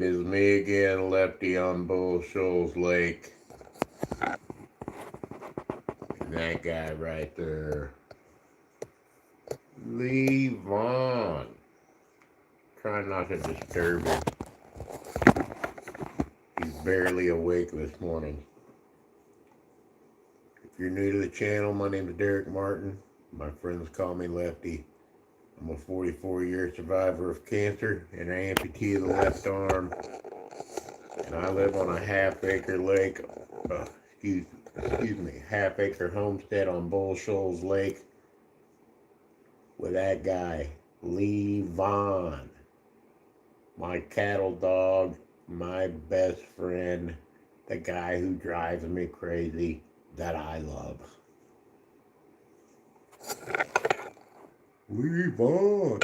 It is me again, Lefty on BullShoals Lake. And that guy right there, Lee Vaughn. Try not to disturb him. He's barely awake this morning. If you're new to the channel, my name is Derek Martin. My friends call me Lefty. I'm a 44-year survivor of cancer and an amputee of the left arm. And I live on a half-acre lake, half-acre homestead on BullShoals Lake with that guy, Lee Vaughn. My cattle dog, my best friend, the guy who drives me crazy, that I love. Lee Vaughn.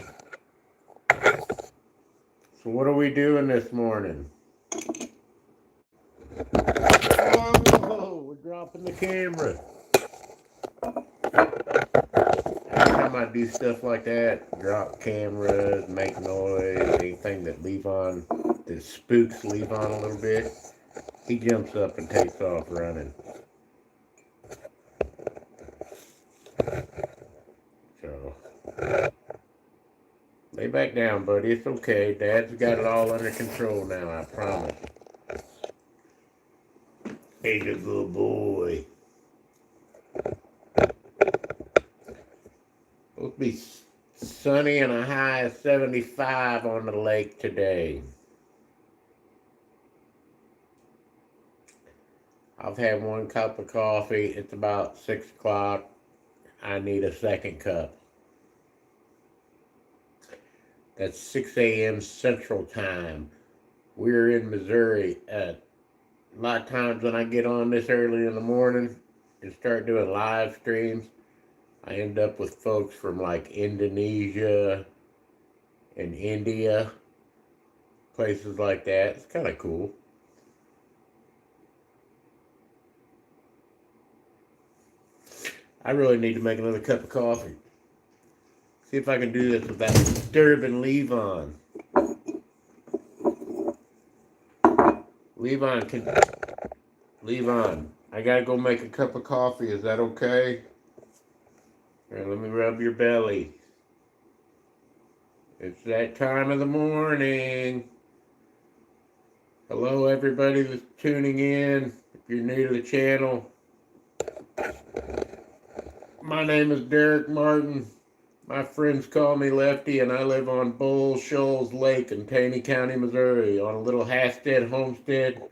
So what are we doing this morning? Oh, we're dropping the camera. Every time I do stuff like that, drop cameras, make noise, anything that spooks Levon a little bit, he jumps up and takes off running. So, lay back down, buddy. It's okay. Dad's got it all under control now, I promise. He's a good boy. It'll be sunny and a high of 75 on the lake today. I've had one cup of coffee. It's about 6 o'clock. I need a second cup. That's 6 a.m. Central Time. We're in Missouri. A lot of times when I get on this early in the morning and start doing live streams, I end up with folks from like Indonesia and India, places like that. It's kind of cool. I really need to make another cup of coffee. See if I can do this without disturbing Levon. Levon, I gotta go make a cup of coffee. Is that okay? Here, let me rub your belly. It's that time of the morning. Hello, everybody that's tuning in. If you're new to the channel, my name is Derek Martin. My friends call me Lefty, and I live on BullShoals Lake in Taney County, Missouri, on a little half-acre homestead,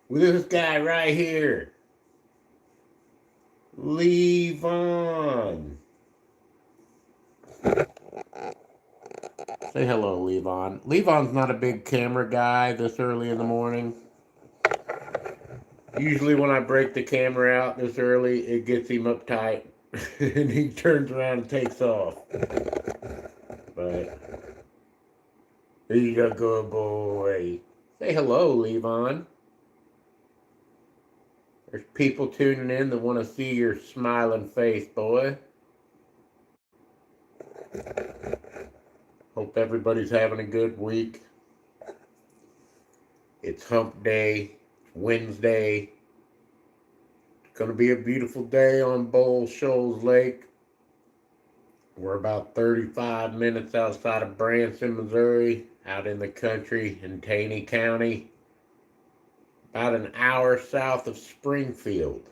with this guy right here, Lee Vaughn. Say hello, Levon. Levon's not a big camera guy this early in the morning. Usually when I break the camera out this early, it gets him uptight, and he turns around and takes off. But he's a good boy. Say hello, Levon. There's people tuning in that want to see your smiling face, boy. Hope everybody's having a good week. It's hump day. Wednesday. It's going to be a beautiful day on BullShoals Lake. We're about 35 minutes outside of Branson, Missouri, out in the country in Taney County. About an hour south of Springfield.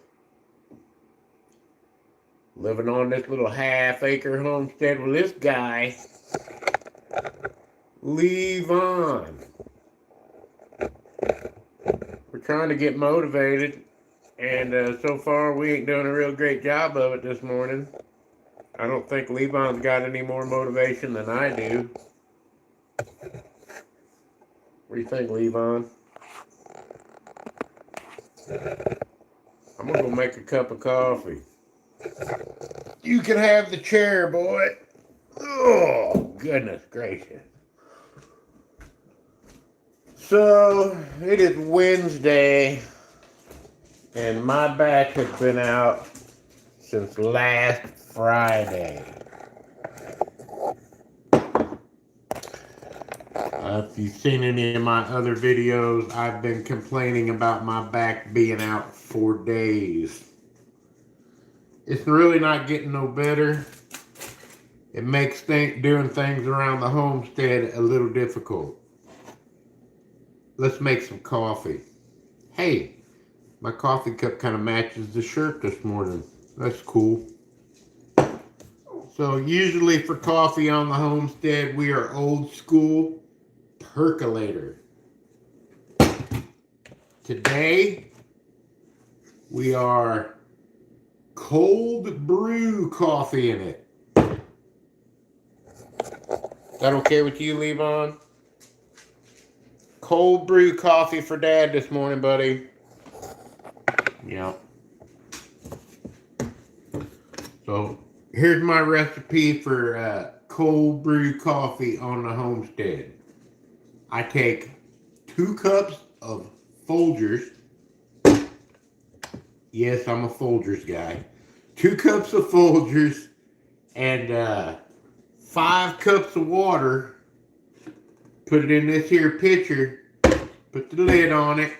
Living on this little half-acre homestead with this guy, Lee Vaughn. We're trying to get motivated, and so far we ain't doing a real great job of it this morning. I don't think Levon's got any more motivation than I do. What do you think, Levon? I'm gonna go make a cup of coffee. You can have the chair, boy. Oh, goodness gracious. So, it is Wednesday, and my back has been out since last Friday. If you've seen any of my other videos, I've been complaining about my back being out for days. It's really not getting no better. It makes doing things around the homestead a little difficult. Let's make some coffee. Hey, my coffee cup kind of matches the shirt this morning. That's cool. So usually for coffee on the homestead, we are old school percolator. Today, we are cold brew coffee in it. Is that okay with you, Levon? Cold brew coffee for Dad this morning, buddy. Yeah. So here's my recipe for cold brew coffee on the homestead. I take 2 cups of Folgers. Yes, I'm a Folgers guy. 2 cups of Folgers and 5 cups of water. Put it in this here pitcher. Put the lid on it.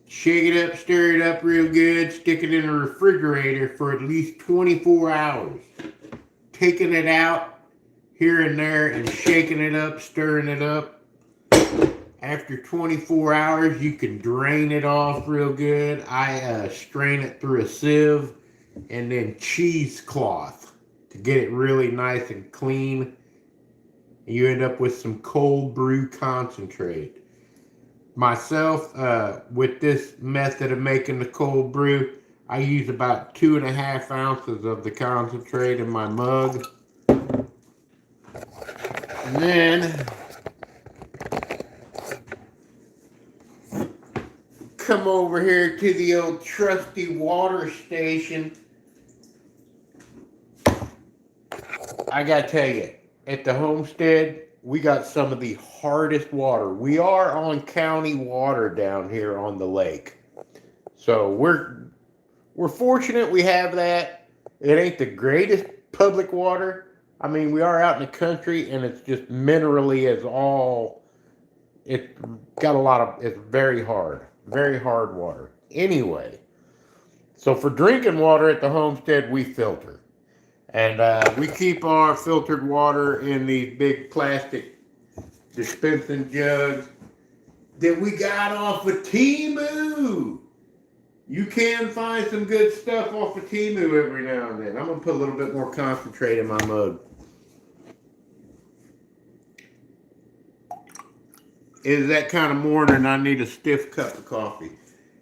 Shake it up, stir it up real good. Stick it in the refrigerator for at least 24 hours. Taking it out here and there and shaking it up, stirring it up. After 24 hours, you can drain it off real good. I strain it through a sieve and then cheesecloth to get it really nice and clean. You end up with some cold brew concentrate. Myself, with this method of making the cold brew, I use about 2.5 ounces of the concentrate in my mug. And then come over here to the old trusty water station. I gotta tell you, at the homestead, we got some of the hardest water. We are on county water down here on the lake. So we're fortunate we have that. It ain't the greatest public water. I mean, we are out in the country and it's just minerally as all. It's got a lot of, it's very hard water. Anyway, so for drinking water at the homestead, we filter. And we keep our filtered water in these big plastic dispensing jugs that we got off of Temu. You can find some good stuff off of Temu every now and then. I'm going to put a little bit more concentrate in my mug. It is that kind of morning I need a stiff cup of coffee.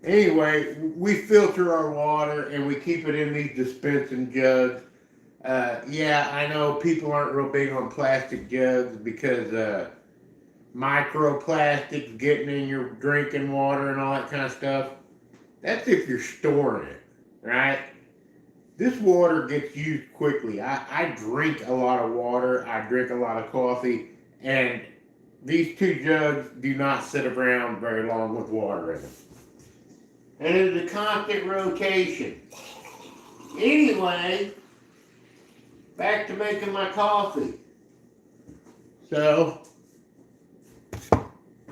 Anyway, we filter our water and we keep it in these dispensing jugs. Yeah, I know people aren't real big on plastic jugs because microplastics getting in your drinking water and all that kind of stuff. That's if you're storing it, right? This water gets used quickly. I drink a lot of water. I drink a lot of coffee. And these 2 jugs do not sit around very long with water in them. And it's a constant rotation. Anyway, back to making my coffee. So,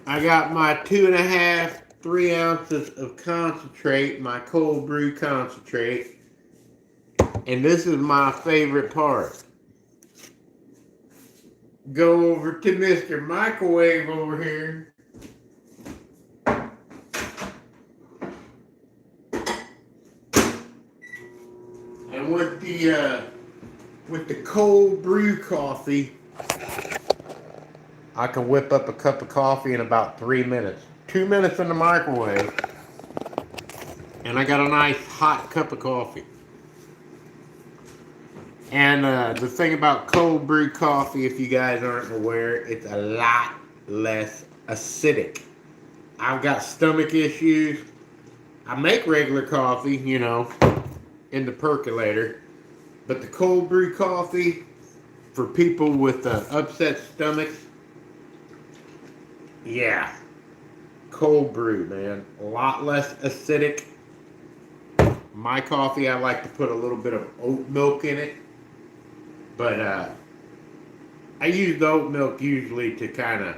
I got my 2.5, 3 ounces of concentrate, my cold brew concentrate. And this is my favorite part. Go over to Mr. Microwave over here. And with the cold brew coffee, I can whip up a cup of coffee in about 3 minutes. 2 minutes in the microwave, and I got a nice hot cup of coffee. And the thing about cold brew coffee, if you guys aren't aware, it's a lot less acidic. I've got stomach issues. I make regular coffee, you know, in the percolator. But the cold brew coffee, for people with upset stomachs, yeah. Cold brew, man. A lot less acidic. My coffee, I like to put a little bit of oat milk in it. But I use the oat milk usually to kind of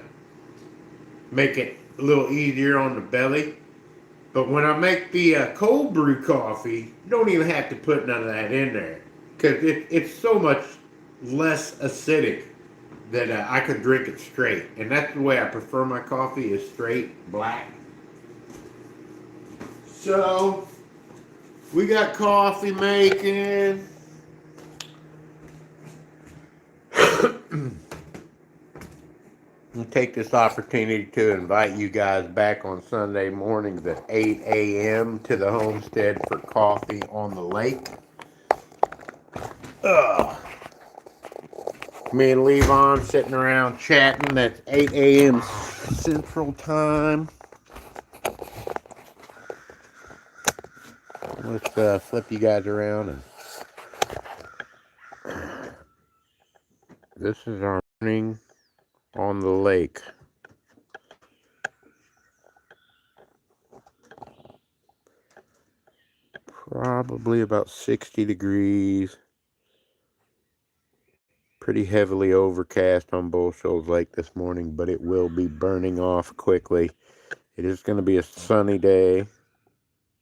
make it a little easier on the belly. But when I make the cold brew coffee, you don't even have to put none of that in there because it's so much less acidic that I could drink it straight. And that's the way I prefer my coffee, is straight black. So we got coffee making. I'll take this opportunity to invite you guys back on Sunday mornings at 8 a.m. to the homestead for coffee on the lake. Ugh. Me and Levon sitting around chatting. That's 8 a.m. Central Time. Let's flip you guys around. And this is our morning on the lake. Probably about 60 degrees. Pretty heavily overcast on BullShoals Lake this morning, but it will be burning off quickly. It is going to be a sunny day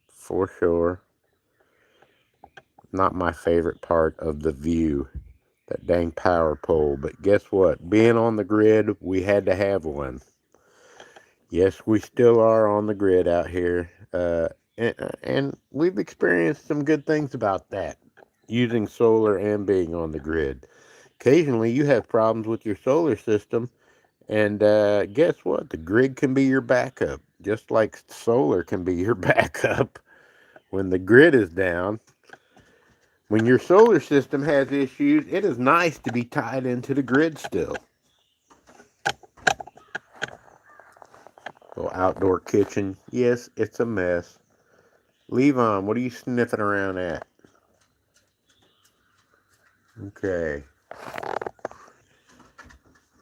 for sure. Not my favorite part of the view, that dang power pole. But guess what? Being on the grid, we had to have one. Yes, we still are on the grid out here. And we've experienced some good things about that, using solar and being on the grid. Occasionally, you have problems with your solar system, and guess what? The grid can be your backup, just like solar can be your backup when the grid is down. When your solar system has issues, it is nice to be tied into the grid still. Little outdoor kitchen. Yes, it's a mess. Levon, what are you sniffing around at? Okay.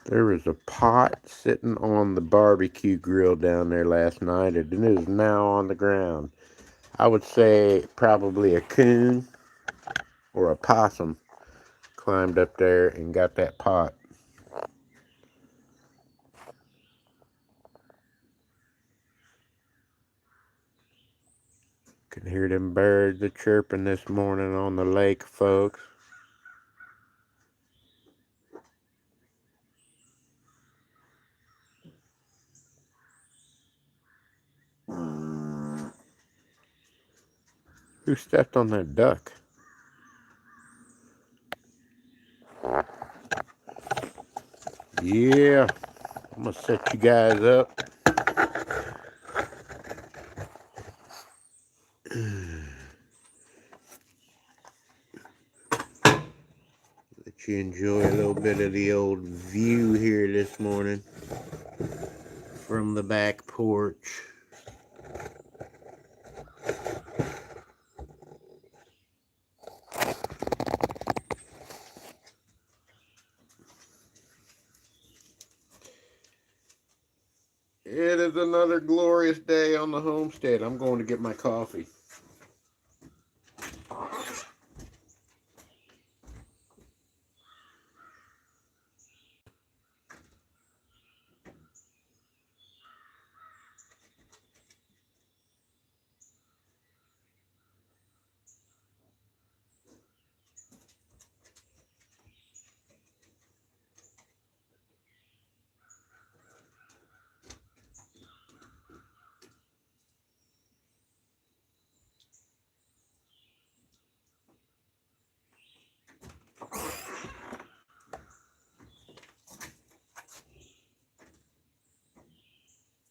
There was a pot sitting on the barbecue grill down there last night, and it is now on the ground. I would say probably a coon or a possum climbed up there and got that pot. Can hear them birds a chirping this morning on the lake, folks. Who stepped on that duck? Yeah, I'm gonna set you guys up. Let you enjoy a little bit of the old view here this morning from the back porch. It is another glorious day on the homestead. I'm going to get my coffee.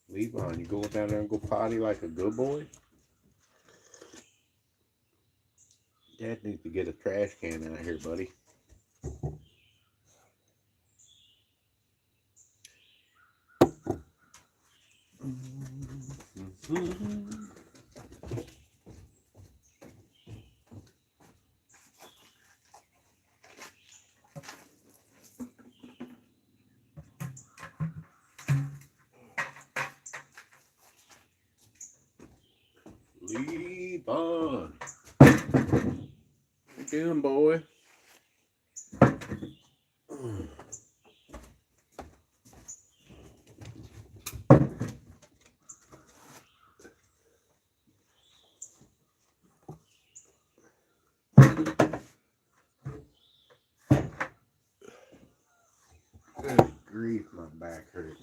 Levon, you going down there and go potty like a good boy? Dad needs to get a trash can out here, buddy. Levon, what you doing, boy? grief, my back hurts.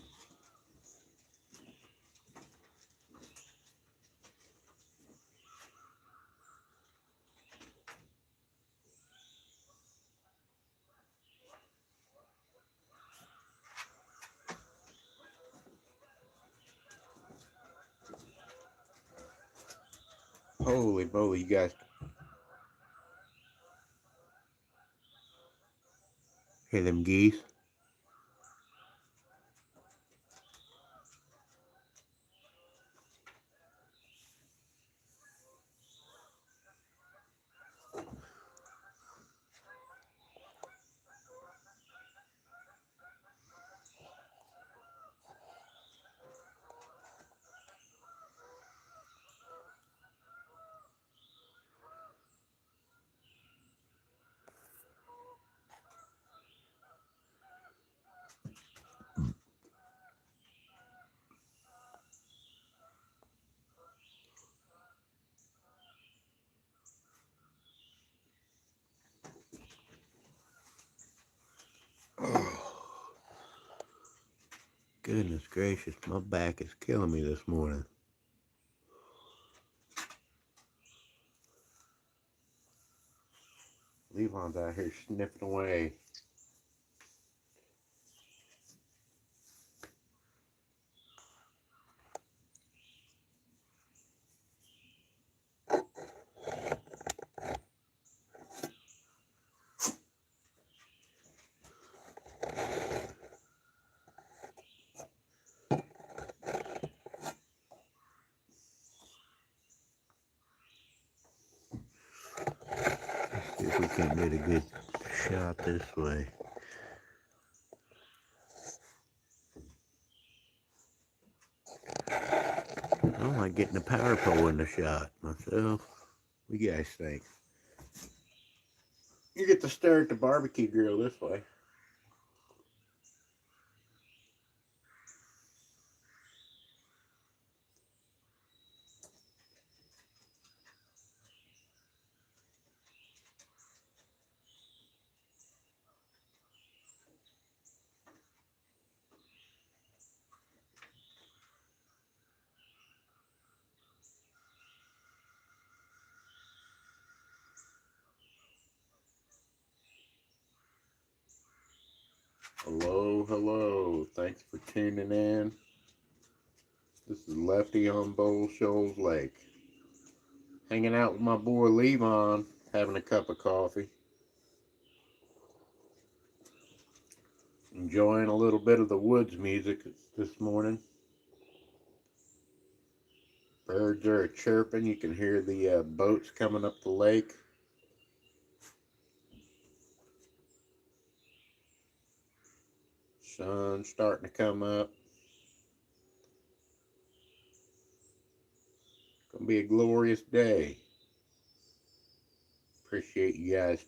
Holy moly, you guys. Hear them geese? Oh, goodness gracious, my back is killing me this morning. Levon's out here sniffing away. See if we can get a good shot this way. I don't like getting the power pole in the shot myself. What do you guys think? You get to stare at the barbecue grill this way. Hello, hello. Thanks for tuning in. This is Lefty on BullShoals Lake. Hanging out with my boy Levon, having a cup of coffee. Enjoying a little bit of the woods music this morning. Birds are chirping. You can hear the boats coming up the lake. Sun's starting to come up. Gonna be a glorious day. Appreciate you guys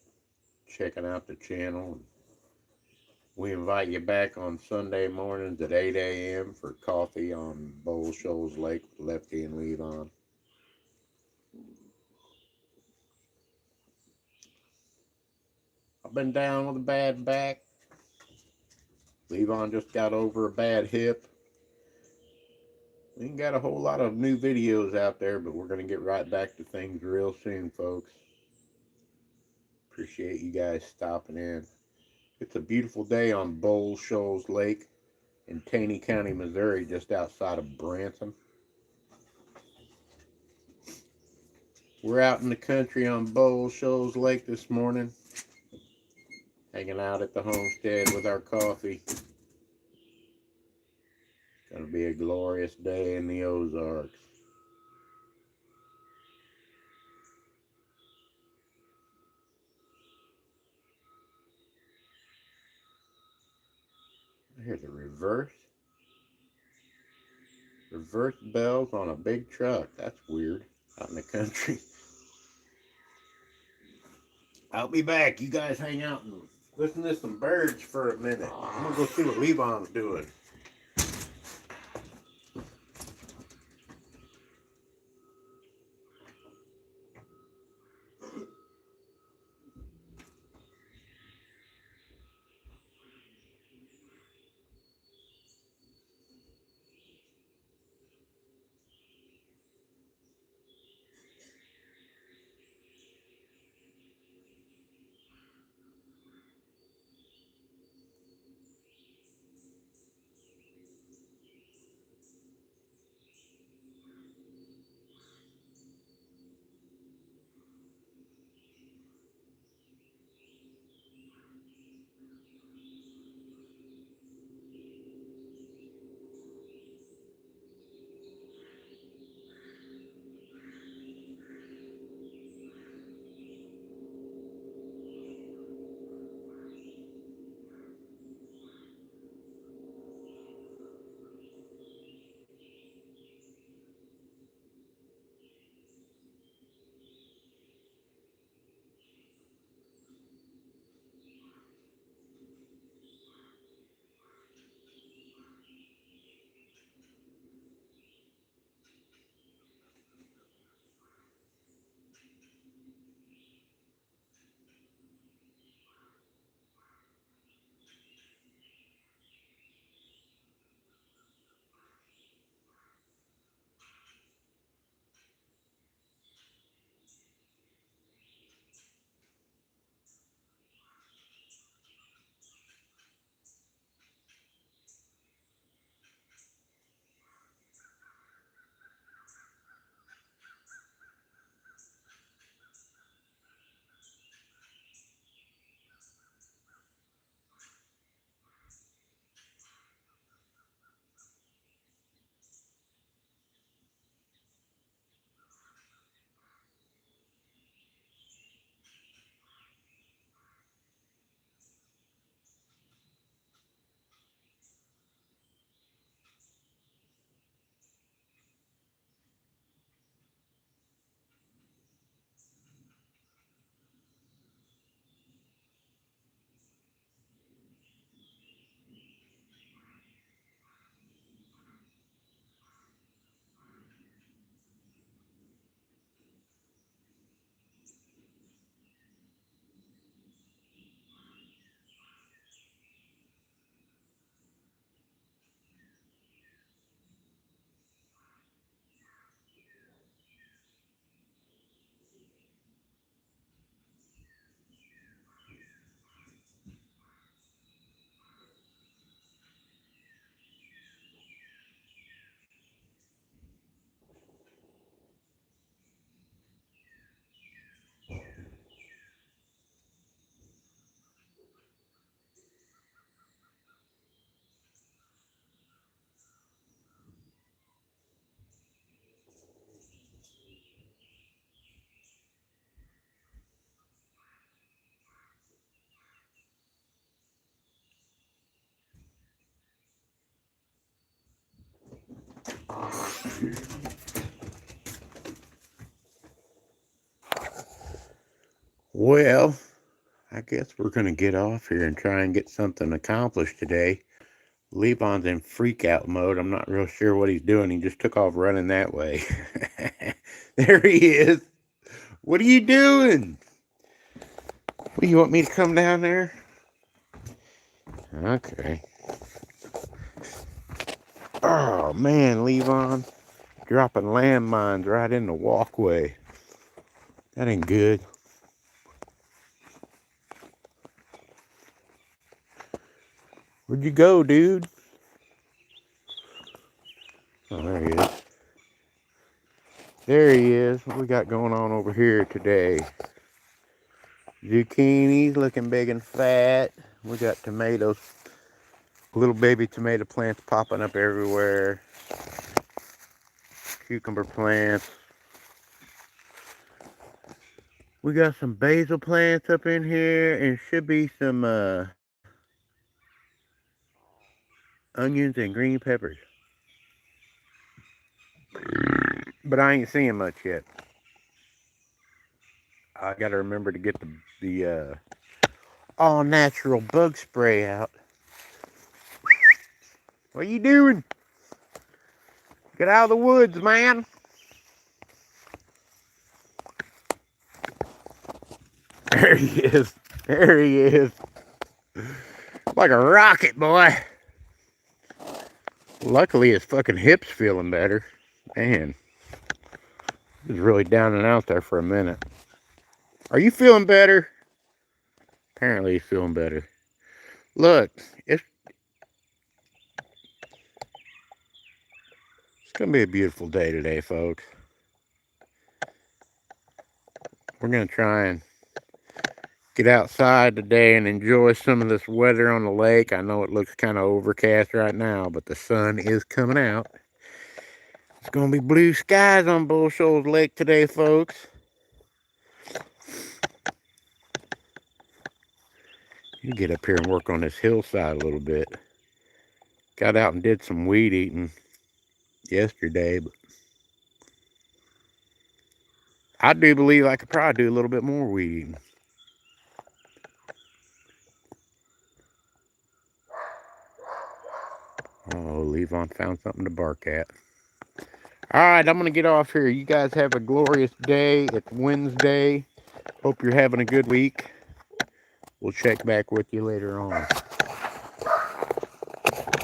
checking out the channel. We invite you back on Sunday mornings at 8 a.m. for coffee on BullShoals Lake with Lefty and Levon. I've been down with a bad back. Levon just got over a bad hip. We ain't got a whole lot of new videos out there, but we're going to get right back to things real soon, folks. Appreciate you guys stopping in. It's a beautiful day on BullShoals Lake in Taney County, Missouri, just outside of Branson. We're out in the country on BullShoals Lake this morning, hanging out at the homestead with our coffee. Gonna be a glorious day in the Ozarks. Here's a reverse bells on a big truck. That's weird. Out in the country. I'll be back. You guys hang out and listen to some birds for a minute. I'm gonna go see what Levon's doing. Well, I guess we're going to get off here and try and get something accomplished today. Levon's in freak out mode. I'm not real sure what he's doing. He just took off running that way. There he is. What are you doing? What, do you want me to come down there? Okay. Oh, man, Levon. Dropping landmines right in the walkway. That ain't good. Where'd you go, dude? Oh, there he is. There he is. What we got going on over here today? Zucchinis looking big and fat. We got tomatoes. Little baby tomato plants popping up everywhere. Cucumber plants. We got some basil plants up in here, and should be some onions and green peppers. But I ain't seeing much yet. I gotta remember to get the all natural bug spray out. What are you doing? Get out of the woods, man. There he is. There he is. Like a rocket, boy. Luckily, his fucking hip's feeling better. Man, he was really down and out there for a minute. Are you feeling better? Apparently, he's feeling better. Look, it's gonna be a beautiful day today, folks. We're gonna try and get outside today and enjoy some of this weather on the lake. I know it looks kind of overcast right now, but the sun is coming out. It's gonna be blue skies on BullShoals Lake today, folks. You get up here and work on this hillside a little bit. Got out and did some weed eating yesterday, but I do believe I could probably do a little bit more weed eating. Oh, Levon found something to bark at. Alright, I'm going to get off here. You guys have a glorious day. It's Wednesday. Hope you're having a good week. We'll check back with you later on.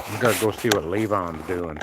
I'm going to go see what Levon's doing.